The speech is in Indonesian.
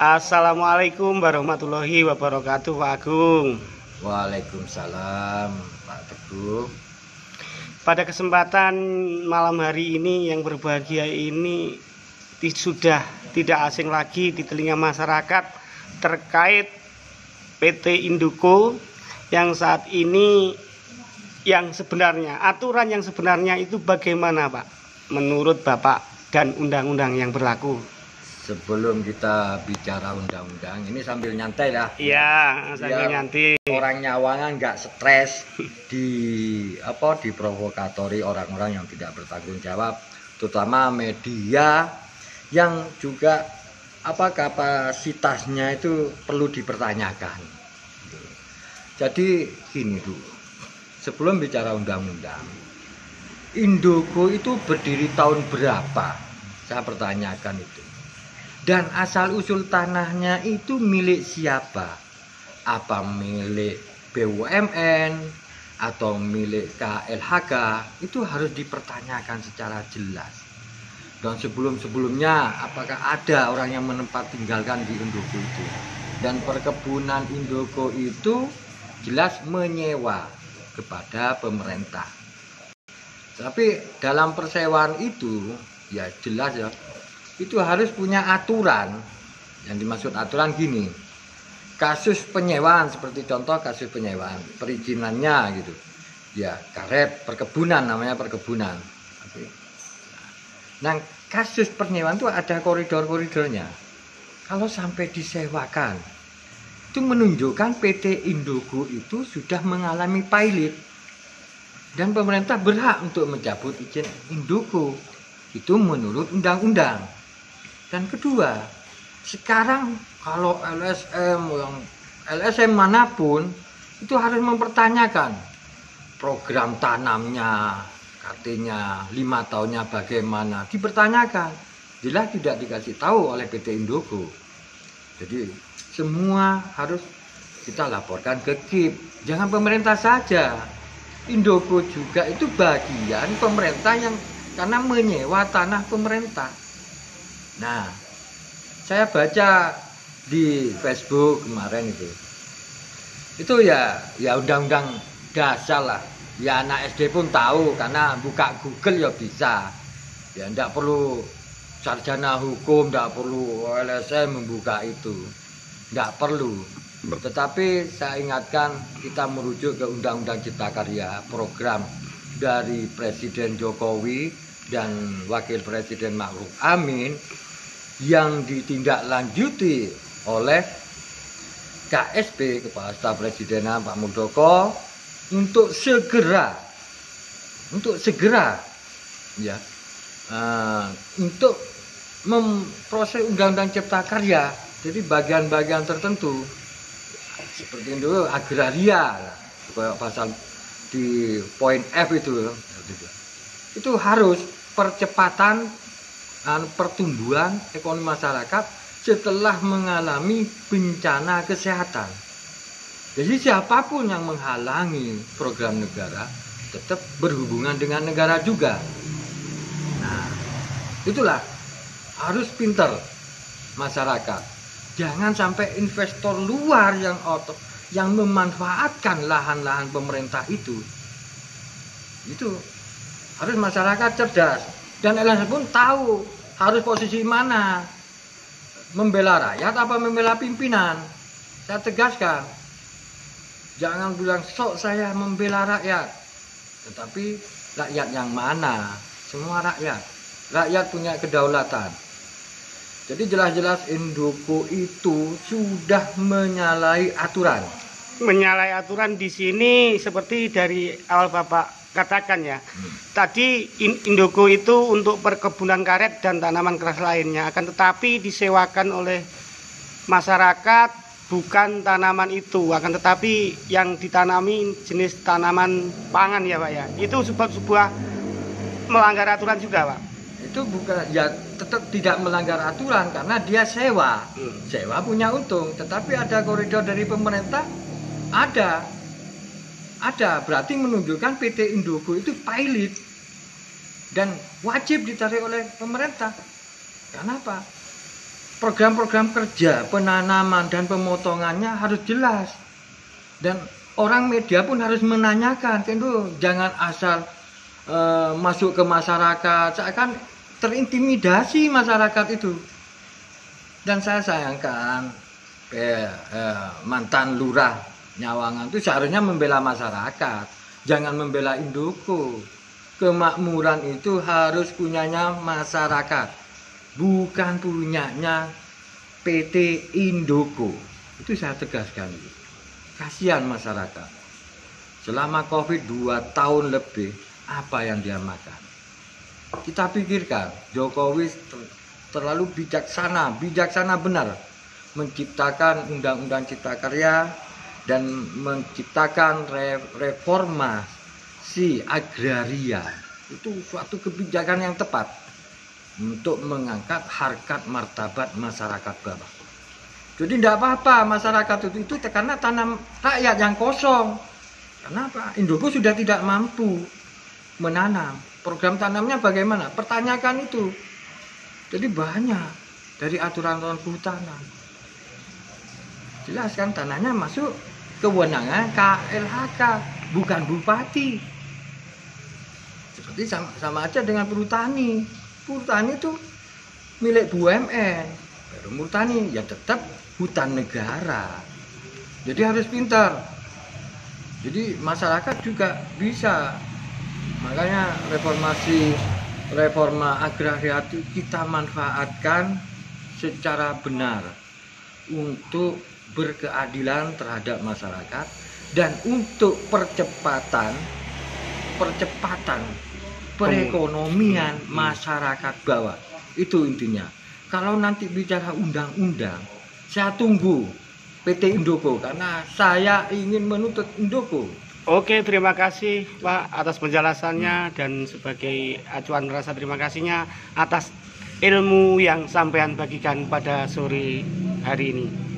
Assalamualaikum warahmatullahi wabarakatuh, Pak Agung. Waalaikumsalam, Pak Teguh. Pada kesempatan malam hari ini yang berbahagia ini sudah tidak asing lagi di telinga masyarakat terkait PT Indoko yang saat ini aturan yang sebenarnya itu bagaimana, Pak? Menurut Bapak dan undang-undang yang berlaku. Sebelum kita bicara undang-undang, ini sambil nyantai lah. Iya, sambil nyantai. Orang nyawangan nggak stres diprovokatori orang-orang yang tidak bertanggung jawab, terutama media yang juga kapasitasnya itu perlu dipertanyakan. Jadi gini dulu, sebelum bicara undang-undang, Indoko itu berdiri tahun berapa? Saya pertanyakan itu. Dan asal-usul tanahnya itu milik siapa? Apa milik BUMN atau milik KLHK? Itu harus dipertanyakan secara jelas. Dan sebelum-sebelumnya apakah ada orang yang menempat tinggalkan di Indoko itu? Dan perkebunan Indoko itu jelas menyewa kepada pemerintah. Tapi dalam persewaan itu ya jelas ya, itu harus punya aturan. Yang dimaksud aturan gini, kasus penyewaan, seperti contoh kasus penyewaan, perizinannya gitu ya, karet perkebunan, namanya perkebunan. Nah, kasus penyewaan itu ada koridor-koridornya. Kalau sampai disewakan, itu menunjukkan PT Indoko itu sudah mengalami pilot, dan pemerintah berhak untuk mencabut izin Indoko. Itu menurut undang-undang. Dan kedua, sekarang kalau LSM manapun itu harus mempertanyakan program tanamnya, katanya 5 tahunnya bagaimana, dipertanyakan. Jelas tidak dikasih tahu oleh PT Indoko. Jadi semua harus kita laporkan ke KIP. Jangan pemerintah saja. Indoko juga itu bagian pemerintah yang karena menyewa tanah pemerintah. Nah, saya baca di Facebook kemarin itu ya undang-undang dasar lah. Ya anak SD pun tahu karena buka Google ya bisa. Ya enggak perlu sarjana hukum, enggak perlu LSM membuka itu. Enggak perlu. Tetapi saya ingatkan kita merujuk ke Undang-Undang Cipta Karya, program dari Presiden Jokowi dan Wakil Presiden Ma'ruf Amin yang ditindaklanjuti oleh KSP, Kepala Staf Presidenan Pak Muldoko, untuk segera ya untuk memproses Undang-Undang Cipta Karya. Jadi bagian-bagian tertentu seperti itu agraria, kayak pasal di poin F itu harus percepatan pertumbuhan ekonomi masyarakat setelah mengalami bencana kesehatan. Jadi siapapun yang menghalangi program negara tetap berhubungan dengan negara juga. Nah, itulah harus pintar masyarakat. Jangan sampai investor luar yang memanfaatkan lahan-lahan pemerintah itu harus masyarakat cerdas. Dan LSM pun tahu harus posisi mana, membela rakyat apa membela pimpinan. Saya tegaskan, jangan bilang sok saya membela rakyat, tetapi rakyat yang mana? Semua rakyat punya kedaulatan. Jadi jelas-jelas Indoko itu sudah menyalahi aturan. Menyalahi aturan di sini seperti dari awal Bapak katakan ya. Tadi Indoko itu untuk perkebunan karet dan tanaman keras lainnya, akan tetapi disewakan oleh masyarakat bukan tanaman itu, akan tetapi yang ditanami jenis tanaman pangan ya Pak ya. Itu sebuah melanggar aturan juga Pak. Itu bukan, ya tetap tidak melanggar aturan karena dia sewa. Sewa punya untung, tetapi ada koridor dari pemerintah, ada berarti menunjukkan PT Indoko itu pilot dan wajib ditarik oleh pemerintah. Kenapa? program-program kerja penanaman dan pemotongannya harus jelas, dan orang media pun harus menanyakan, itu jangan asal masuk ke masyarakat, seakan terintimidasi masyarakat itu. Dan saya sayangkan mantan lurah Nyawangan itu seharusnya membela masyarakat, jangan membela Indoko. Kemakmuran itu harus punyanya masyarakat, bukan punyanya PT Indoko. Itu saya tegaskan. Kasihan masyarakat. Selama Covid 2 tahun lebih, apa yang dia makan? Kita pikirkan, Jokowi terlalu bijaksana benar menciptakan Undang-Undang Cipta Karya dan menciptakan reformasi agraria. Itu suatu kebijakan yang tepat untuk mengangkat harkat martabat masyarakat bawah. Jadi tidak apa-apa masyarakat itu karena tanam rakyat yang kosong. Kenapa? Indoko sudah tidak mampu menanam. Program tanamnya bagaimana? Pertanyakan itu. Jadi banyak dari aturan-aturan kehutanan. Jelas kan tanahnya masuk kewenangan KLHK, bukan bupati. Seperti sama aja dengan perhutani. Perhutani itu milik BUMN. Perhutani ya tetap hutan negara. Jadi harus pintar. Jadi masyarakat juga bisa. Makanya reforma agraria itu kita manfaatkan secara benar untuk berkeadilan terhadap masyarakat dan untuk percepatan perekonomian masyarakat bawah. Itu intinya. Kalau nanti bicara undang-undang, saya tunggu PT Indoko karena saya ingin menuntut Indoko. Oke, terima kasih Pak atas penjelasannya dan sebagai acuan rasa terima kasihnya atas ilmu yang sampean bagikan pada sore hari ini.